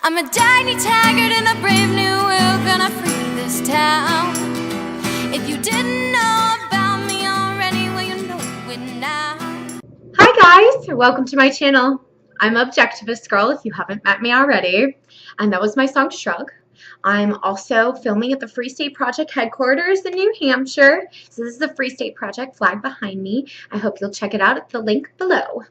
I'm a tiny taggart in a brave new world, gonna free this town. If you didn't know about me already, well, you know it now. Hi guys, welcome to my channel. I'm Objectivist Girl if you haven't met me already, and that was my song Shrug. I'm also filming at the Free State Project headquarters in New Hampshire. So this is the Free State Project flag behind me. I hope you'll check it out at the link below.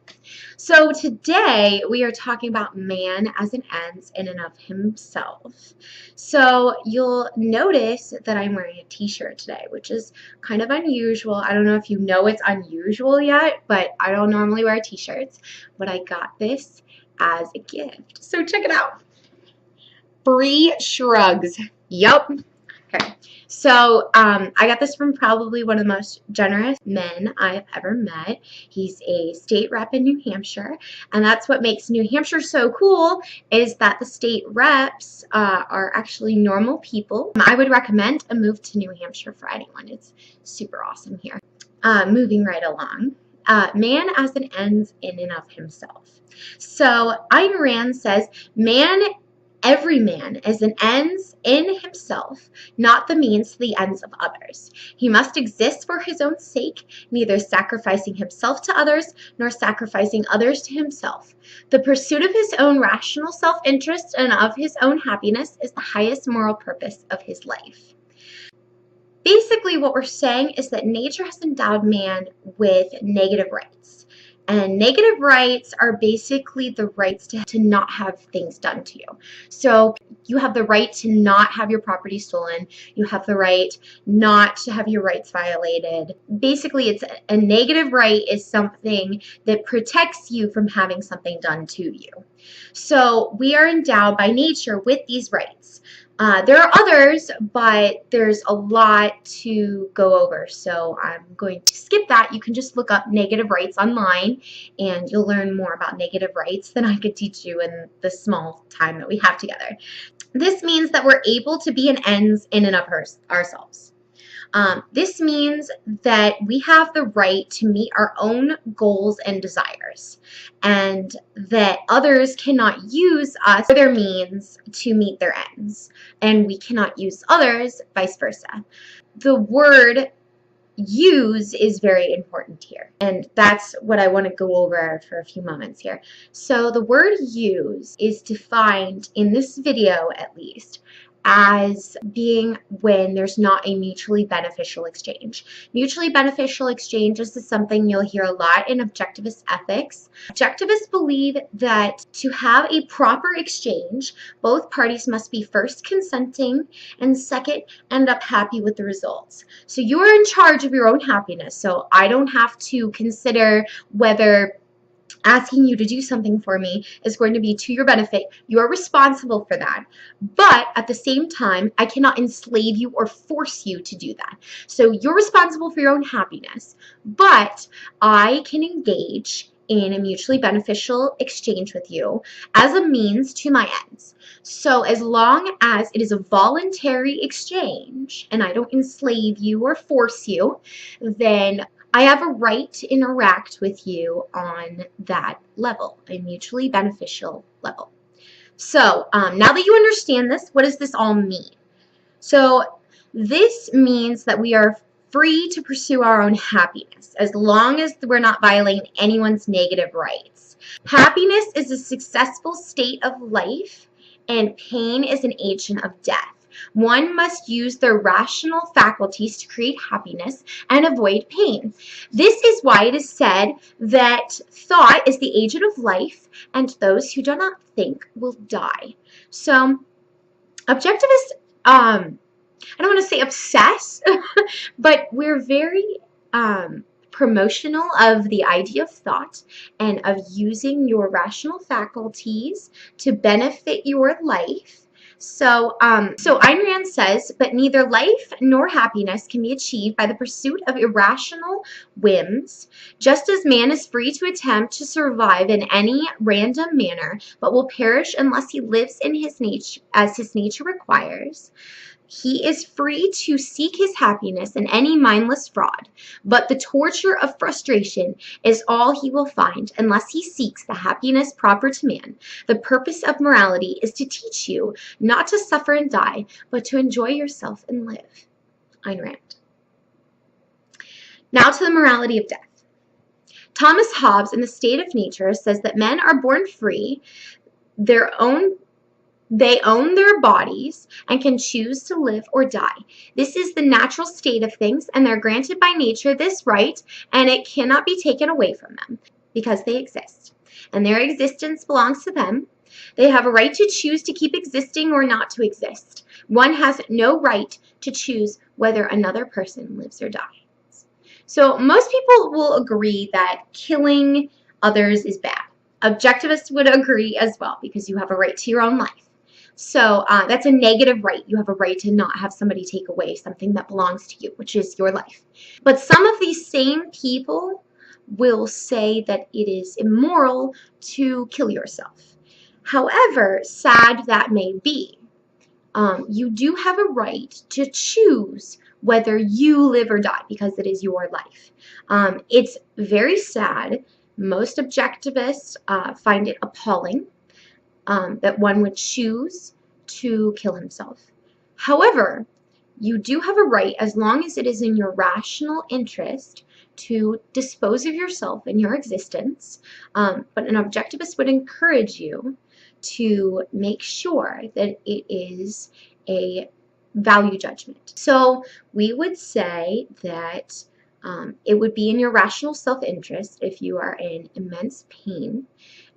So today we are talking about man as an ends in and of himself. So you'll notice that I'm wearing a t-shirt today, which is kind of unusual. I don't know if you know it's unusual yet, but I don't normally wear t-shirts, but I got this as a gift. So check it out. Free shrugs. Yup. Okay. So I got this from probably one of the most generous men I've ever met. He's a state rep in New Hampshire, and that's what makes New Hampshire so cool is that the state reps are actually normal people. I would recommend a move to New Hampshire for anyone. It's super awesome here. Moving right along. Man as an ends in and of himself. So Ayn Rand says, every man is an ends in himself, not the means to the ends of others. He must exist for his own sake, neither sacrificing himself to others, nor sacrificing others to himself. The pursuit of his own rational self-interest and of his own happiness is the highest moral purpose of his life. Basically, what we're saying is that nature has endowed man with negative rights. And negative rights are basically the rights to not have things done to you. So you have the right to not have your property stolen. You have the right not to have your rights violated. Basically, it's a negative right is something that protects you from having something done to you. So we are endowed by nature with these rights. There are others, but there's a lot to go over, so I'm going to skip that. You can just look up negative rights online, and you'll learn more about negative rights than I could teach you in the small time that we have together. This means that we're able to be an ends in and of ourselves. This means that we have the right to meet our own goals and desires, and that others cannot use us or their means to meet their ends, and we cannot use others, vice versa. The word use is very important here, and that's what I want to go over for a few moments here. So the word use is defined in this video, at least, as being when there's not a mutually beneficial exchange. Mutually beneficial exchanges is something you'll hear a lot in objectivist ethics. Objectivists believe that to have a proper exchange, both parties must be first consenting and second, end up happy with the results. So you're in charge of your own happiness. So I don't have to consider whether asking you to do something for me is going to be to your benefit. You're responsible for that. But at the same time, I cannot enslave you or force you to do that. So you're responsible for your own happiness, but I can engage in a mutually beneficial exchange with you as a means to my ends. So as long as it is a voluntary exchange and I don't enslave you or force you, then I have a right to interact with you on that level, a mutually beneficial level. So now that you understand this, what does this all mean? So this means that we are free to pursue our own happiness as long as we're not violating anyone's negative rights. Happiness is a successful state of life, and pain is an agent of death. One must use their rational faculties to create happiness and avoid pain. This is why it is said that thought is the agent of life, and those who do not think will die. So, objectivists, I don't want to say obsess, but we're very promotional of the idea of thought and of using your rational faculties to benefit your life. So Ayn Rand says, but neither life nor happiness can be achieved by the pursuit of irrational whims, just as man is free to attempt to survive in any random manner, but will perish unless he lives in his nature as his nature requires. He is free to seek his happiness in any mindless fraud, but the torture of frustration is all he will find unless he seeks the happiness proper to man. The purpose of morality is to teach you not to suffer and die, but to enjoy yourself and live. Ayn Rand. Now to the morality of death. Thomas Hobbes, in The State of Nature, says that men are born free, they own their bodies and can choose to live or die. This is the natural state of things, and they're granted by nature this right, and it cannot be taken away from them because they exist, and their existence belongs to them. They have a right to choose to keep existing or not to exist. One has no right to choose whether another person lives or dies. So most people will agree that killing others is bad. Objectivists would agree as well, because you have a right to your own life. So that's a negative right. You have a right to not have somebody take away something that belongs to you, which is your life. But some of these same people will say that it is immoral to kill yourself. However sad that may be, you do have a right to choose whether you live or die, because it is your life. It's very sad. Most objectivists find it appalling that one would choose to kill himself. However, you do have a right, as long as it is in your rational interest, to dispose of yourself and your existence. But an objectivist would encourage you to make sure that it is a value judgment. So we would say that it would be in your rational self-interest if you are in immense pain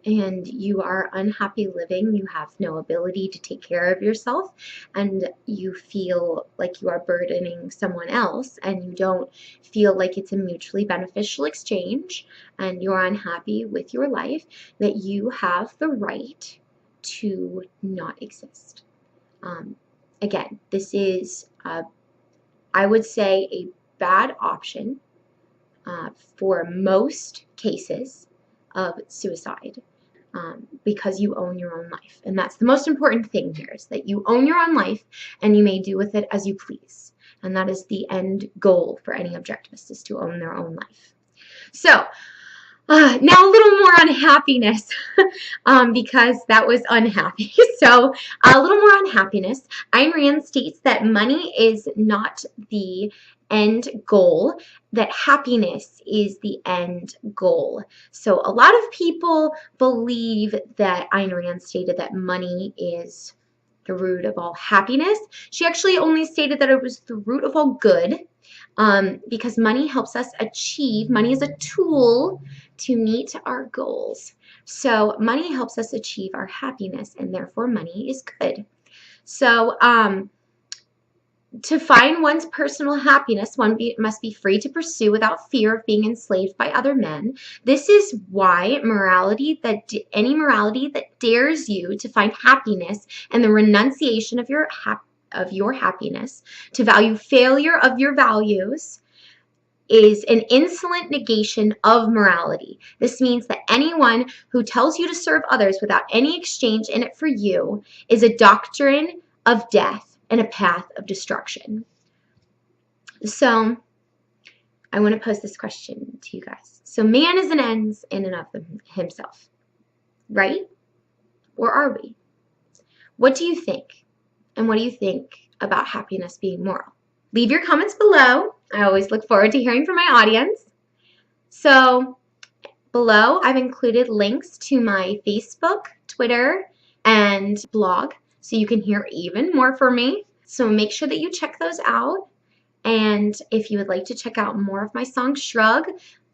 and you are unhappy living, you have no ability to take care of yourself, and you feel like you are burdening someone else, and you don't feel like it's a mutually beneficial exchange, and you're unhappy with your life, that you have the right to not exist. Again, this is, I would say, a bad option for most cases of suicide, because you own your own life. And that's the most important thing here, is that you own your own life and you may do with it as you please. And that is the end goal for any objectivist, is to own their own life. So now a little more on happiness, because that was unhappy. So a little more on happiness. Ayn Rand states that money is not the end goal, that happiness is the end goal. So a lot of people believe that Ayn Rand stated that money is the root of all happiness. She actually only stated that it was the root of all good, because money helps us achieve, money is a tool to meet our goals. So money helps us achieve our happiness, and therefore money is good. So to find one's personal happiness, one must be free to pursue without fear of being enslaved by other men. This is why any morality that dares you to find happiness and the renunciation of your happiness, to value failure of your values, is an insolent negation of morality. This means that anyone who tells you to serve others without any exchange in it for you is a doctrine of death and a path of destruction. So I want to pose this question to you guys. So man is an end in and of himself, right? Or are we? What do you think? And what do you think about happiness being moral? Leave your comments below. I always look forward to hearing from my audience. So below, I've included links to my Facebook, Twitter, and blog, so you can hear even more from me. So make sure that you check those out. And if you would like to check out more of my song Shrug,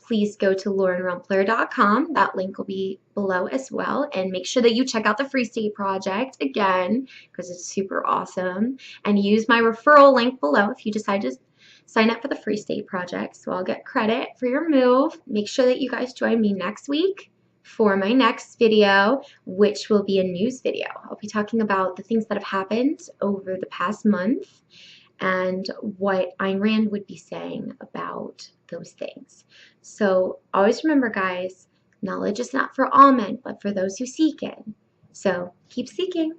please go to laurenrumpler.com. That link will be below as well. And make sure that you check out the Free State Project again, because it's super awesome. And use my referral link below if you decide to sign up for the Free State Project. So I'll get credit for your move. Make sure that you guys join me next week for my next video, which will be a news video. I'll be talking about the things that have happened over the past month and what Ayn Rand would be saying about those things. So always remember, guys, knowledge is not for all men, but for those who seek it. So keep seeking.